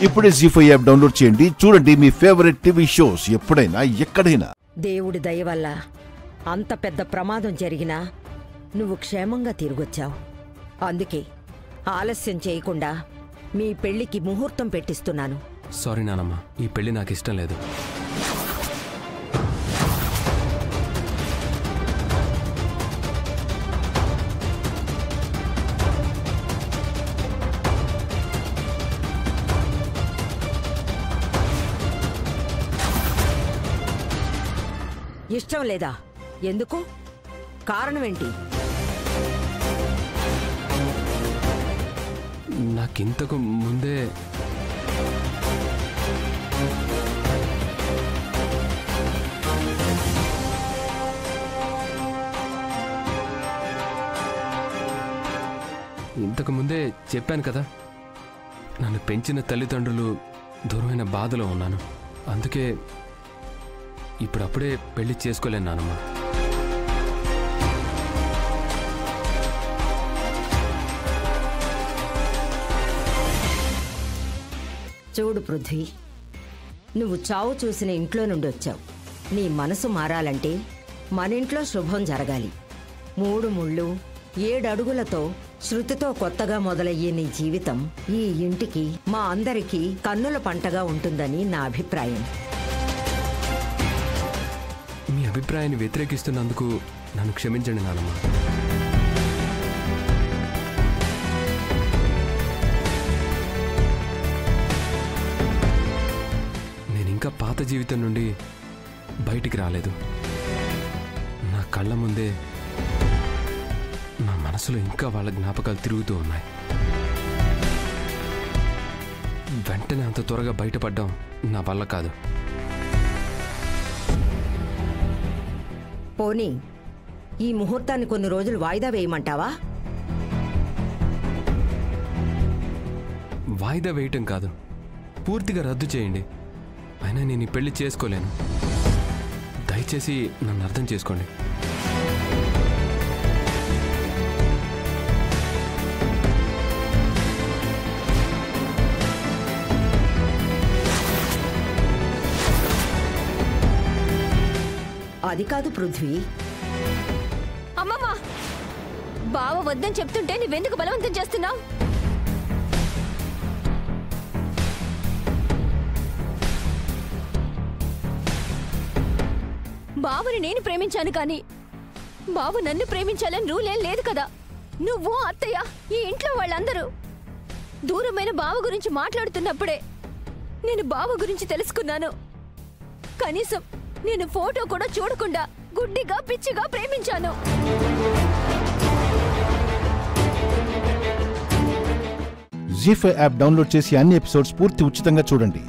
ఇప్పుడే జీ5 app download చేయండి. చూడండి మీ ఫేవరెట్ టీవీ షోస్ ఎప్పుడైనా ఎక్కడైనా. దేవుడి దయ వల్ల అంత పెద్ద ప్రమాదం జరిగినా నువ్వు క్షేమంగా తిరిగొచ్చావు. అందుకే ఆలస్యం చేయకుండా మీ పెళ్లికి ముహూర్తం పెట్టిస్తున్నాను. సారీ నానమ్మ, ఈ పెళ్లి నాకు ఇష్టం లేదు. ఇష్టం లేదా? ఎందుకు? కారణమేంటి? నాకింతకు ముందే చెప్పాను కదా, నన్ను పెంచిన తల్లిదండ్రులు దూరమైన బాధలో ఉన్నాను. అందుకే ఇప్పుడప్పుడే పెళ్లి చేసుకోలేను నానమ్మ. చూడు పృథ్వీ, నువ్వు చావు చూసిన ఇంట్లో నుండి వచ్చావు. నీ మనసు మారాలంటే మన ఇంట్లో శుభం జరగాలి. 3 ముళ్ళు 7 అడుగులతో శృతితో కొత్తగా మొదలయ్యే నీ జీవితం ఈ ఇంటికి, మా అందరికీ కన్నుల పంటగా ఉంటుందని నా అభిప్రాయం. మీ అభిప్రాయాన్ని వ్యతిరేకిస్తున్నందుకు నన్ను క్షమించండి నానమ్మ. నేనింకా పాత జీవితం నుండి బయటికి రాలేదు. నా కళ్ళ ముందే నా మనసులో ఇంకా వాళ్ళ జ్ఞాపకాలు తిరుగుతూ ఉన్నాయి. వెంటనే అంత త్వరగా బయటపడ్డం నా వల్ల కాదు. పోనీ ఈ ముహూర్తాన్ని కొన్ని రోజులు వాయిదా వేయమంటావా? వాయిదా వేయటం కాదు, పూర్తిగా రద్దు చేయండి. అయినా నేను ఈ పెళ్లి చేసుకోలేను. దయచేసి నన్ను అర్థం చేసుకోండి. అది కాదు పృథ్వీ. అమ్మమ్మ, బావ వద్దని చెప్తుంటే నువ్వెందుకు బలవంతం చేస్తున్నావు? బావని నేను ప్రేమించాను కానీ బావ నన్ను ప్రేమించాలని రూలేం లేదు కదా. నువ్వు, అత్తయ్య, ఈ ఇంట్లో వాళ్ళందరూ దూరమైన బావ గురించి మాట్లాడుతున్నప్పుడే నేను బావ గురించి తెలుసుకున్నాను. కనీసం నేను ఫోటో కూడా చూడకుండా గుడ్డిగా పిచ్చిగా ప్రేమించాను. జీ5 యాప్ డౌన్లోడ్ చేసి అన్ని ఎపిసోడ్స్ పూర్తి ఉచితంగా చూడండి.